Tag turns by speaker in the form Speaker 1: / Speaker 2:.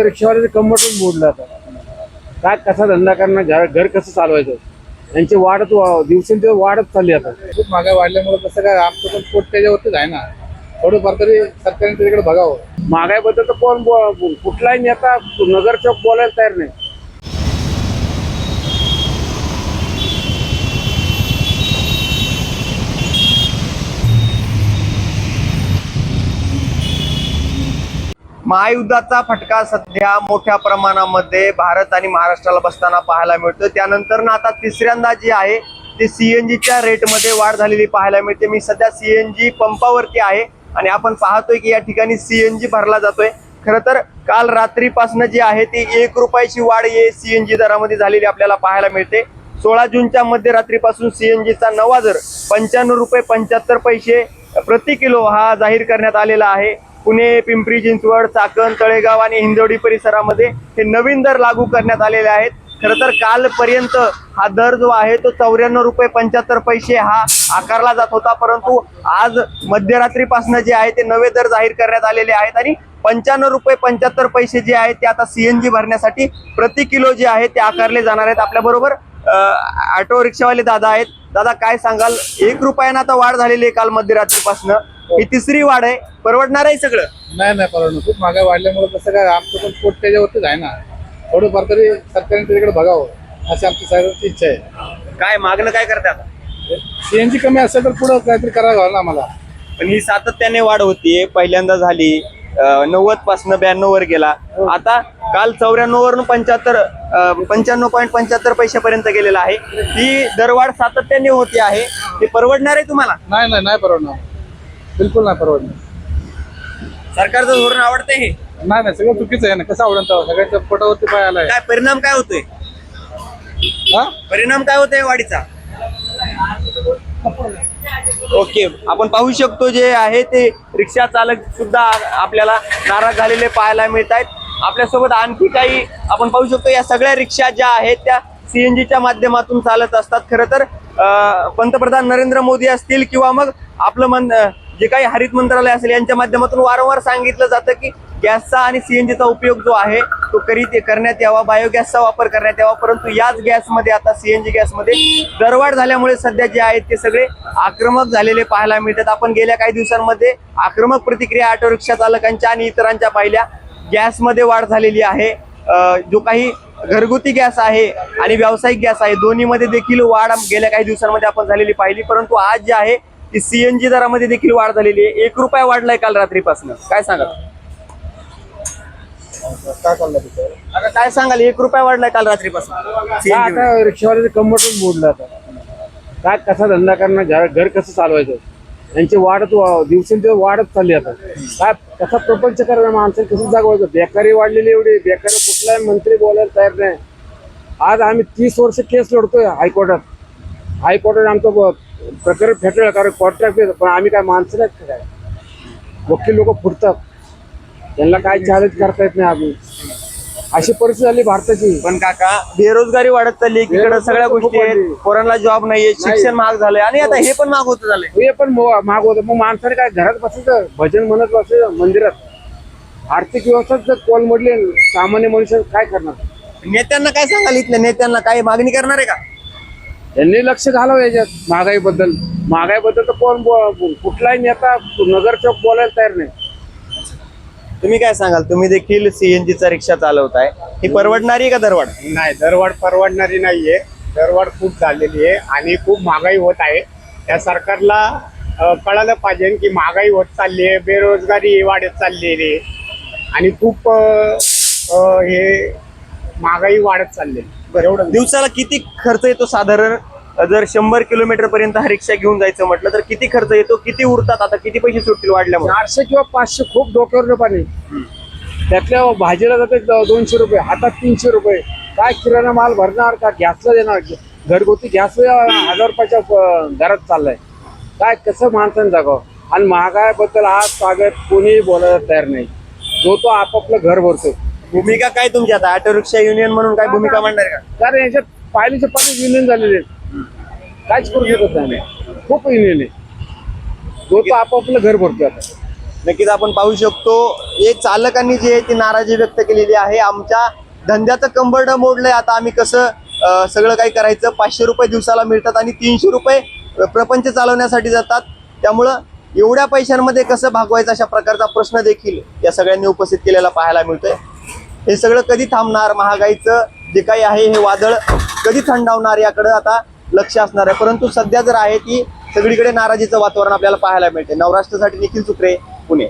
Speaker 1: रिक्षावाल्याचे कंबरटून बोललं आता काय कसा धंदा करणार, घर कसं चालवायचं, यांची वाढत दिवसेंदिवस वाढत चालली आता.
Speaker 2: खूप महागाई वाढल्यामुळे कसं काय आमचं पण पोट त्याच्यावरतीच आहे ना, थोडंफार तरी सरकारने त्याच्याकडे बघावं.
Speaker 1: महागाईबद्दल तर कोण कुठलाही नेता नगरचौक बोलायला तयार नाही.
Speaker 3: महायुद्धाचा फटका सध्या मोठ्या प्रमाणामध्ये भारत आणि महाराष्ट्राला बसताना पाहायला मिळतो. त्यानंतर आता तिसऱ्यांदा जी आहे ती सीएनजीच्या रेटमध्ये वाढ झालेली पाहायला मिळते. मी सध्या सीएनजी पंपावरती आहे आणि आपण पाहतोय की या ठिकाणी सीएनजी भरला जातोय. खरं तर काल रात्रीपासून जी आहे ती 1 रुपयाची वाढ सीएनजी दरामध्ये झालेली आपल्याला पाहायला मिळते. 16 जूनच्या मध्यरात्रीपासून सीएनजीचा नवा दर 95 रुपये 75 पैसे प्रति किलो हा जाहीर करण्यात आलेला आहे. पुणे, पिंपरी चिंचवड, चाकण, तळेगाव आणि हिंजवडी परिसरामध्ये हे नवीन दर लागू करण्यात आलेले आहेत. खरं तर कालपर्यंत हा दर जो आहे तो 94 रुपये 75 पैसे हा आकारला जात होता, परंतु आज मध्यरात्रीपासून जे आहे ते नवे दर जाहीर करण्यात आलेले आहेत आणि 95 रुपये 75 पैसे जे आहेत ते आता सीएनजी भरण्यासाठी प्रति किलो जे आहे ते आकारले जाणार आहेत. आपल्या बरोबर ऑटो रिक्षावाले दादा आहेत. दादा काय सांगाल, 1 रुपयानं आता वाढ झालेली आहे काल मध्यरात्रीपासून, ही तिसरी वाढ आहे, परवडणार आहे सगळं?
Speaker 2: नाही परवडणार. खूप महागाई वाढल्यामुळे कसं काय आमचं पण पोट त्याच्यावरतीच आहे ना, थोडंफार तरी सरकारने त्याच्याकडे बघावं अशी आमची सगळ्यांची इच्छा आहे.
Speaker 3: काय मागणं काय करते आता?
Speaker 2: सीएनजी कमी असेल तर पुढं काहीतरी करावं ना आम्हाला.
Speaker 3: पण ही सातत्याने वाढ होतीये, पहिल्यांदा झाली 90 पासून 92 वर गेला, आता काल 94 वरून 95.75 पैशापर्यंत गेलेला आहे. ही दरवाढ सातत्याने होती आहे, ते परवडणार आहे तुम्हाला?
Speaker 2: नाही परवडणार, बिलकुल नाही परवडणार.
Speaker 3: सरकारचं धोरण आवडतंय हे?
Speaker 2: नाही सगळं चुकीचं आहे ना. कसं आवडतं, सगळ्यांच्या पोटावरती पाय आलाय.
Speaker 3: काय परिणाम काय होतोय? परिणाम काय होतोय वाढीचा? ओके, आपण पाहू शकतो जे आहे ते रिक्षा चालक सुद्धा आपल्याला नाराज झालेले पाहायला मिळत आहेत. आपल्यासोबत आणखी काही आपण पाहू शकतो, या सगळ्या रिक्षा ज्या आहेत त्या सीएनजीच्या माध्यमातून चालत असतात. खरं तर पंतप्रधान नरेंद्र मोदी असतील किंवा मग आपलं जे काही हरित मंत्रालय असेल यांच्या माध्यमातून वारंवार सांगितलं जातं की गॅसचा आणि सीएनजीचा उपयोग जो आहे तो करण्यात यावा, बायोगॅसचा वापर करण्यात यावा, परंतु याच गॅसमध्ये आता सीएनजी गॅसमध्ये दरवाढ झाल्यामुळे सध्या जे आहेत ते सगळे आक्रमक झालेले पाहायला मिळतात. आपण गेल्या काही दिवसांमध्ये आक्रमक प्रतिक्रिया ऑटो रिक्षा चालकांच्या आणि इतरांच्या पाहिल्या. गॅसमध्ये वाढ झालेली आहे, जो काही घरगुती गॅस आहे आणि व्यावसायिक गॅस आहे दोन्हीमध्ये देखील वाढ गेल्या काही दिवसांमध्ये आपण झालेली पाहिली. परंतु आज जे आहे ती सीएनजी दरामध्ये देखील वाढ झालेली आहे. 1 रुपया वाढलाय काल रात्रीपासून, काय सांगाल? आता काय सांगाल, 1 रुपया वाढलाय काल रात्रीपासून?
Speaker 1: आता रिक्षावाल्याचे कंबरटून बोललं आता काय कसा धंदा करणार, घर कसं चालवायचं, यांची वाढत दिवसेंदिवस वाढत चालली आता. काय कसा प्रपंच करणार, माणसं कसं जागवायचं. बेकारी वाढलेली एवढी, बेकारी कुठलाही मंत्री बोलायला तयार नाही. आज आम्ही 30 वर्ष केस लढतोय हायकोर्टात आमचं प्रकरण फेटलं, कारण कॉन्ट्रॅक्ट पण आम्ही काय माणसं नाहीत काय. वकील लोक फुटतात, त्यांना काय चॅलेंज करता येत नाही. आम्ही अशी परिस्थिती झाली भारताची.
Speaker 3: पण काका, बेरोजगारी वाढत चालली एकीकडे, सगळ्या गोष्टी आहेत, पोरांना जॉब नाहीये, शिक्षण महाग झालंय आणि आता हे पण महाग होत झालंय.
Speaker 1: हे पण महाग होतं. मग माणसाने काय घरात बसायचं, भजन म्हणत बसायचं मंदिरात. आर्थिक व्यवस्था जर कोलमडली, सामान्य मनुष्य काय करणार?
Speaker 3: नेत्यांना काय सांगाल, इथल्या नेत्यांना काय मागणी करणार आहे का?
Speaker 1: यांनी लक्ष घालावं याच्यात. महागाईबद्दल तर कोण कुठलाही नेता नगरचौक बोलायला तयार नाही.
Speaker 3: तुम्ही काय सांगाल, तुम्ही देखील सीएनजीचा रिक्षा चालवताय, ही परवडणारी का दरवाढ?
Speaker 4: नाही, दरवाढ परवडणारी नाहीये. दरवाढ खूप झालेली आहे आणि खूप महागाई होत आहे. त्या सरकारला कळालं पाहिजे की महागाई होत चालली आहे, बेरोजगारी वाढत चालली आहे आणि खूप हे महागाई वाढत चालली आहे.
Speaker 3: एवढं दिवसाला किती खर्च येतो साधारण? जर 100 किलोमीटर पर्यंत हा रिक्षा घेऊन जायचं म्हटलं तर किती खर्च येतो, किती उरतात, आता किती पैसे सुटतील वाढल्यामुळे?
Speaker 1: 400 किंवा 500 खूप डोक्यावर पाणी. त्यातल्या भाजीला जाते 200 रुपये, हातात 300 रुपये. काय किराणा माल भरणार का, गॅसला देणार? घरगुती गॅस 1000 रुपयाच्या घरात चाललाय. काय कसं माणसाने जागावं? आणि महागाईबद्दल आज स्वागत कोणी बोलायला तयार नाही. जो तो आपापलं घर भरतो.
Speaker 3: भूमिका काय तुमची आता ऑटो रिक्षा युनियन म्हणून काय भूमिका मांडणार का?
Speaker 1: कारण याच्यात पाहिलेचे पाणी युनियन झालेले काहीच करू शकत नाही. खूप युनियन आहे, जो तो आपापलं घर भरतो आता.
Speaker 3: नक्कीच आपण पाहू शकतो हे चालकांनी जी आहे ती नाराजी व्यक्त केलेली आहे. आमच्या धंद्याचं कंबरड मोडलंय, आता आम्ही कसं सगळं काही करायचं. 500 रुपये दिवसाला मिळतात आणि 300 रुपये प्रपंच चालवण्यासाठी जातात, त्यामुळं एवढ्या पैशांमध्ये कसं भागवायचं अशा प्रकारचा प्रश्न देखील या सगळ्यांनी उपस्थित केलेला पाहायला मिळतोय. हे सगळं कधी थांबणार, महागाईचं जे काही आहे हे वादळ कधी थंडावणार याकडे आता लक्ष असणार आहे. परंतु सध्या जर आहे ती सगळीकडे नाराजीचं वातावरण आपल्याला पाहायला मिळते. नवराष्ट्रासाठी निखिल सुक्रे, पुणे.